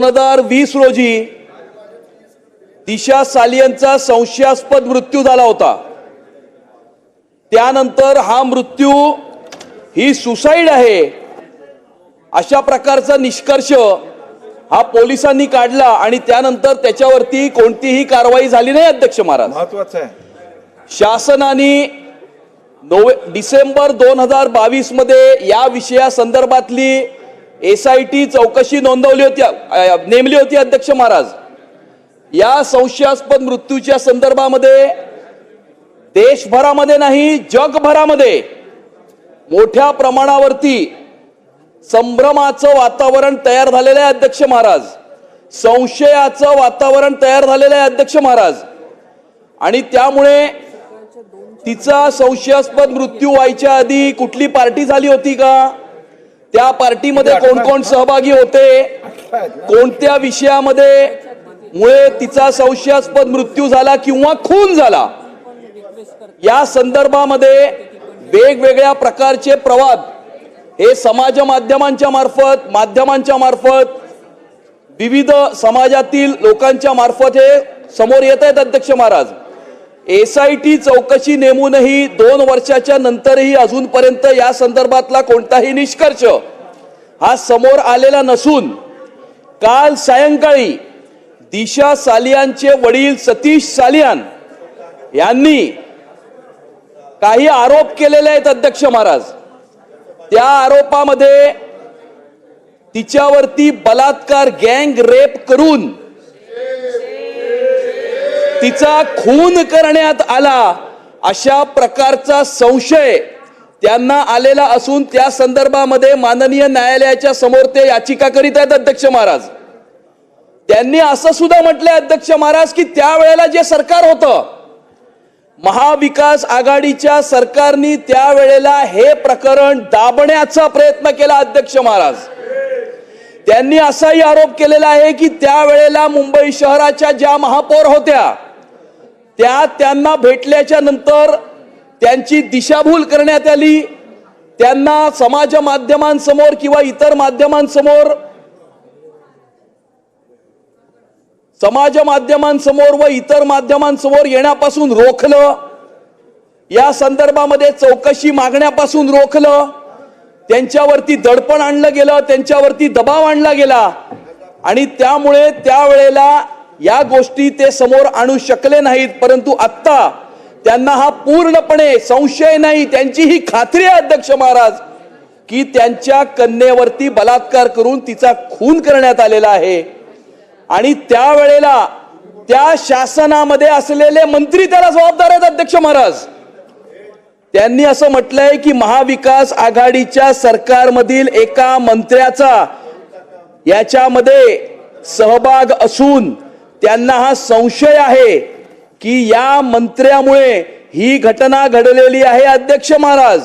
2020 रोजी दिशा सालियनचा संशयास्पद मृत्यू झाला होता। त्यानंतर हा मृत्यू ही सुसाईड आहे अशा प्रकारचा निष्कर्ष हा पोलिसांनी काढला आणि त्यानंतर त्याच्यावरती कोणतीही कारवाई झाली नाही। अध्यक्ष महाराज, महत्त्वाचं आहे शासनाने डिसेंबर 2022 मध्ये या विषयासंदर्भातली SIT चौकशी नोंदवली होती, नेमली होती। अध्यक्ष महाराज, या संशयास्पद मृत्यूच्या संदर्भामध्ये देशभरामध्ये नाही जगभरामध्ये मोठ्या प्रमाणावरती संभ्रमाचं वातावरण तयार झालेलं आहे। अध्यक्ष महाराज, संशयाचं वातावरण तयार झालेलं आहे। अध्यक्ष महाराज, आणि त्यामुळे तिचा संशयास्पद मृत्यू व्हायच्या आधी कुठली पार्टी झाली होती का, त्या पार्टीमध्ये कोण कोण सहभागी होते, कोणत्या विषयामध्ये मुळे तिचा संशयास्पद मृत्यू झाला किंवा खून झाला, या संदर्भामध्ये वेगवेगळ्या प्रकारचे प्रवाद हे समाज माध्यमांच्या मार्फत विविध समाजातील लोकांच्या मार्फत हे समोर येत आहेत। अध्यक्ष महाराज, SIT चौकशी नेमूनही 2 वर्षाच्या नंतरही अजूनपर्यंत या संदर्भातला कोणताही निष्कर्ष हा समोर आलेला नसून काल सायंकाळी दिशा सालियानचे वडील सतीश सालियान यांनी काही आरोप केलेले आहेत। अध्यक्ष महाराज, त्या आरोपामध्ये तिच्यावरती बलात्कार गँग रेप करून तिचा खून करण्यात आला अशा प्रकारचा संशय त्यांना आलेला असून त्या संदर्भामध्ये माननीय न्यायालयाच्या समोर ते याचिका करीत आहेत। अध्यक्ष महाराज, त्यांनी असं सुद्धा म्हटलंय अध्यक्ष महाराज की त्यावेळेला जे सरकार होतं महाविकास आघाडीच्या सरकारने त्यावेळेला हे प्रकरण दाबण्याचा प्रयत्न केला। अध्यक्ष महाराज, त्यांनी असाही आरोप केलेला आहे की त्यावेळेला मुंबई शहराच्या ज्या महापौर होत्या त्यांना भेटल्याच्या नंतर त्यांची दिशाभूल करण्यात आली, त्यांना समाज माध्यमांसमोर किंवा इतर माध्यमांसमोर येण्यापासून रोखलं, या संदर्भामध्ये चौकशी मागण्यापासून रोखलं, त्यांच्यावरती दडपण आणलं गेलं, त्यांच्यावरती दबाव आणला गेला आणि त्यामुळे त्यावेळेला या गोष्टी ते समोर आणू शकले नाहीत। परंतु आता त्यांना हा पूर्णपणे संशय नाही, त्यांची ही खात्री आहे अध्यक्ष महाराज की त्यांच्या कन्येवरती बलात्कार करून तिचा खून करण्यात आलेला आहे आणि त्यावेळेला त्या शासनामध्ये असलेले मंत्री त्याला जबाबदार आहेत। अध्यक्ष महाराज, त्यांनी असं म्हटलंय की महाविकास आघाडीच्या सरकारमधील एका मंत्र्याचा याच्यामध्ये सहभाग असून त्यांना हा संशय आहे की या मंत्र्यामुळे ही घटना घडलेली आहे। अध्यक्ष महाराज,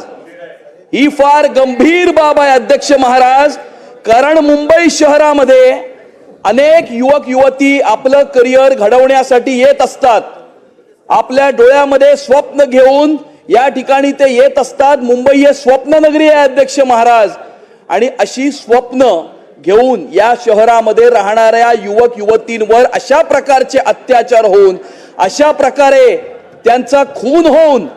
ही फार गंभीर बाब आहे। अध्यक्ष महाराज, कारण मुंबई शहरामध्ये अनेक युवक युवती आपलं करिअर घडवण्यासाठी येत असतात, आपल्या डोळ्यामध्ये स्वप्न घेऊन या ठिकाणी ते येत असतात। मुंबई हे स्वप्न नगरी आहे अध्यक्ष महाराज, आणि अशी स्वप्न घेऊन या शहरामध्ये राहणाऱ्या युवक युवतींवर अशा प्रकारचे अत्याचार होऊन, अशा प्रकारे त्यांचा खून होऊन,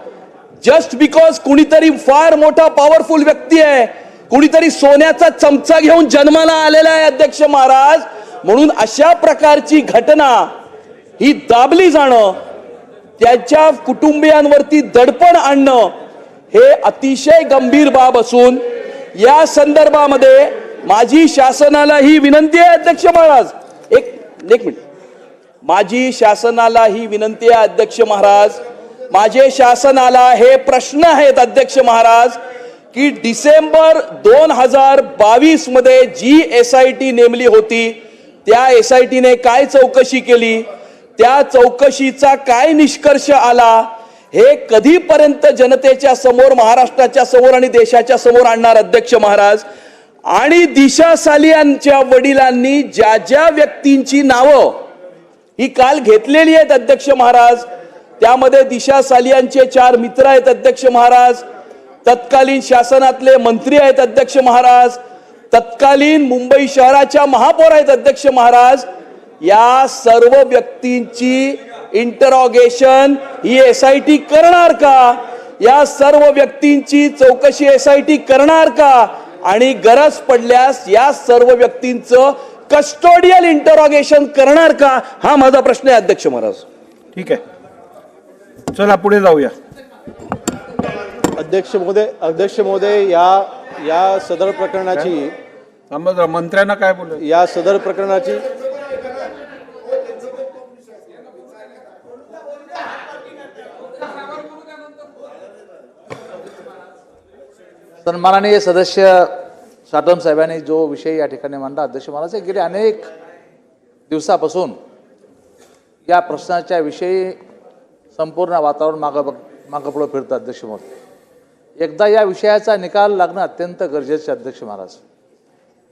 जस्ट बिकॉज कुणीतरी फार मोठा पॉवरफुल व्यक्ती आहे, कुणीतरी सोन्याचा चमचा घेऊन जन्माला आलेला आहे। अध्यक्ष महाराज, म्हणून अशा प्रकारची घटना ही दाबली जाणं, त्याच्या कुटुंबियांवरती दडपण आणणं हे अतिशय गंभीर बाब असून या संदर्भामध्ये माझी शासनाला ही विनंती आहे। अध्यक्ष महाराज, एक मिनिट, माझी शासनाला ही विनंती आहे। अध्यक्ष महाराज, माझे शासनाला हे प्रश्न आहेत अध्यक्ष महाराज की डिसेंबर 2022 मध्ये जी SIT नेमली होती त्या SIT ने काय चौकशी केली, त्या चौकशीचा काय निष्कर्ष आला, हे कधीपर्यंत जनतेच्या समोर, महाराष्ट्राच्या समोर आणि देशाच्या समोर आणणार। अध्यक्ष महाराज, आणि दिशा सालियानच्या वडिलांनी ज्या ज्या व्यक्तींची नावं ही काल घेतलेली आहेत अध्यक्ष महाराज, त्यामध्ये दिशा सालियानचे 4 मित्र आहेत अध्यक्ष महाराज, तत्कालीन शासनातले मंत्री आहेत अध्यक्ष महाराज, तत्कालीन मुंबई शहराच्या महापौर आहेत अध्यक्ष महाराज. या सर्व व्यक्तींची इंटरॉगेशन ही SIT करणार का? या सर्व व्यक्तींची चौकशी SIT करणार का? आणि गरज पडल्यास या सर्व व्यक्तींचं कस्टोडियल इंटरॉगेशन करणार का? हा माझा प्रश्न आहे अध्यक्ष महाराज. ठीक आहे, चला पुढे जाऊया. अध्यक्ष महोदय या सदर प्रकरणाची मंत्र्यांना काय बोलू? या सदर प्रकरणाची सन्माननीय सदस्य साटम साहेबांनी जो विषय या ठिकाणी मांडला अध्यक्ष महाराज, गेले अनेक दिवसापासून या प्रश्नाच्या विषयी संपूर्ण वातावरण मागं पुढे फिरतं अध्यक्ष महोदय. एकदा या विषयाचा निकाल लागणं अत्यंत गरजेचं आहे अध्यक्ष महाराज.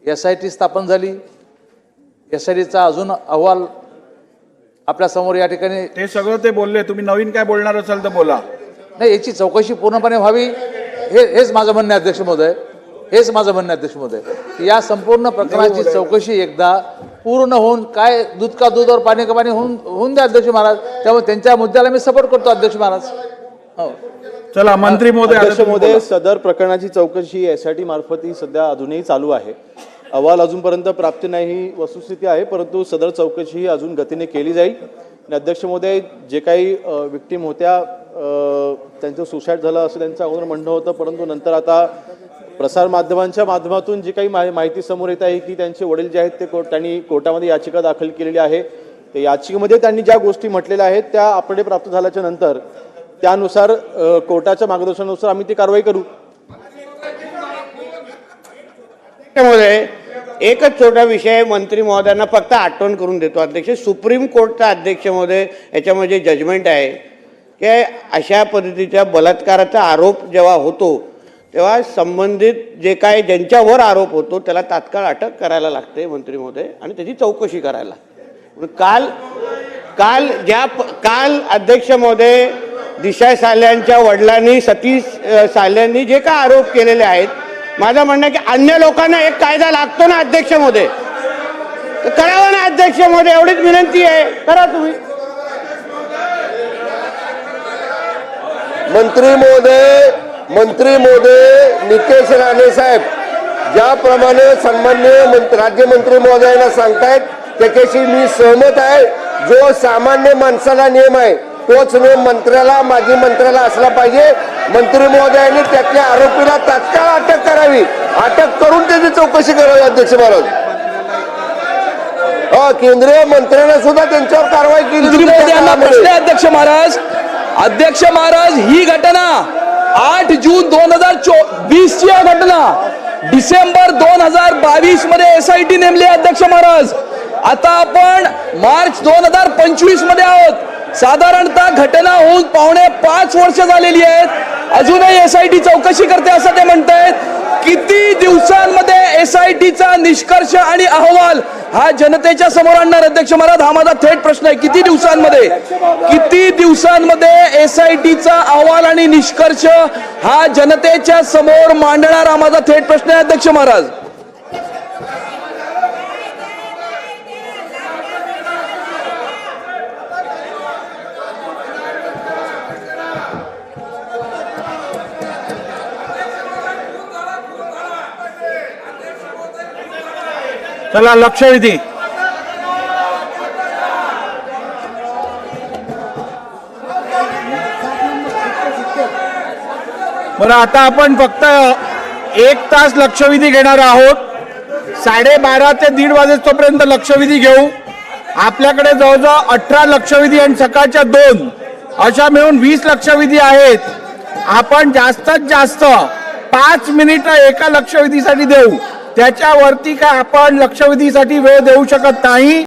SIT स्थापन झाली, SITचा अजून अहवाल आपल्या समोर या ठिकाणी. ते सगळं ते बोलले, तुम्ही नवीन काय बोलणार असाल तर बोला. नाही, याची चौकशी पूर्णपणे व्हावी हेच माझं म्हणणं आहे अध्यक्ष महोदय. हेच माझं म्हणणं आहे अध्यक्ष महोदय की या संपूर्ण प्रकरणाची चौकशी एकदा पूर्ण होऊन, काय दूध का दूध और पाणी का पाणी होऊन द्या अध्यक्ष महाराज. त्यामुळे त्यांच्या मुद्द्याला मी सपोर्ट करतो अध्यक्ष महाराज. हो, चला मंत्री महोदय. अध्यक्ष महोदय, सदर प्रकरणाची चौकशी SIT मार्फत ही सध्या अजूनही चालू आहे. अहवाल अजूनपर्यंत प्राप्ती नाही ही वस्तुस्थिती आहे, परंतु सदर चौकशी ही अजून गतीने केली जाईल. आणि अध्यक्ष महोदय, जे काही विक्टीम होत्या त्यांचं सुसाईड झालं असं त्यांचं अगोदर म्हणणं होतं, परंतु नंतर आता प्रसार माध्यमांच्या माध्यमातून जी काही माहिती समोर येत आहे की त्यांचे वडील जे आहेत ते त्यांनी कोर्टामध्ये याचिका दाखल केलेली आहे. त्या याचिकेमध्ये त्यांनी ज्या गोष्टी म्हटलेल्या आहेत त्या आपले प्राप्त झाल्याच्या नंतर त्यानुसार कोर्टाच्या मार्गदर्शनानुसार आम्ही ती कारवाई करू. महोदय, एकच छोटा विषय मंत्री महोदयांना फक्त आठवण करून देतो अध्यक्ष. सुप्रीम कोर्टचा अध्यक्ष महोदय याच्यामध्ये जजमेंट आहे की अशा पद्धतीच्या बलात्काराचा आरोप जेव्हा होतो तेव्हा संबंधित जे काय ज्यांच्यावर आरोप होतो त्याला तात्काळ अटक करायला लागते मंत्री महोदय, आणि त्याची चौकशी करायला. काल अध्यक्ष महोदय दिशा साल्यांच्या वडिलांनी, सतीश साल्यांनी जे काय आरोप केलेले आहेत, माझं म्हणणं की अन्य लोकांना एक कायदा लागतो ना अध्यक्ष महोदय, तर करावा ना अध्यक्ष महोदय, एवढीच विनंती आहे, करा तुम्ही. मंत्री महोदय नितेश राणे साहेब ज्याप्रमाणे सन्माननीय राज्यमंत्री महोदयांना सांगतायत त्याच्याशी मी सहमत आहे. जो सामान्य माणसाला नियम आहे तोच नियम मंत्र्याला, माजी मंत्र्याला असला पाहिजे. मंत्री महोदयांनी त्यातल्या आरोपीला तात्काळ अटक करावी, अटक करून त्याची चौकशी करावी अध्यक्ष महाराज. केंद्रीय मंत्र्यांना सुद्धा त्यांच्यावर कारवाई केली. प्रश्न अध्यक्ष महाराज. अध्यक्ष महाराज, ही घटना 8 जून 2020 ची घटना डिसेंबर 2022 मध्ये SIT नेमली अध्यक्ष महाराज. आता आपण मार्च 2025 मध्ये आहोत. साधारणतः घटना होऊन 5.5 वर्ष झालेली आहेत. अजूनही SIT चौकशी करते असं ते म्हणतायत. किती दिवसांमध्ये SITचा निष्कर्ष आणि अहवाल हा जनतेच्या समोर आणणार अध्यक्ष महाराज? हा माझा थेट प्रश्न आहे. किती दिवसांमध्ये SITचा अहवाल आणि निष्कर्ष हा जनतेच्या समोर मांडणार? हा माझा थेट प्रश्न आहे अध्यक्ष महाराज. चला लक्षवेधी. बरं, आता आपण फक्त 1 तास लक्षवेधी घेणार आहोत. 12:30 ते 1:30 वाजेपर्यंत लक्षवेधी घेऊ. आपल्याकडे जवळजवळ 18 लक्षवेधी आणि सकाळच्या 2 अशा मिळून 20 लक्षवेधी आहेत. आपण जास्तीत जास्त 5 मिनिटं एका लक्षवेधीसाठी देऊ. त्याच्यावरती काय आपण लक्षवेधीसाठी वेळ देऊ शकत नाही.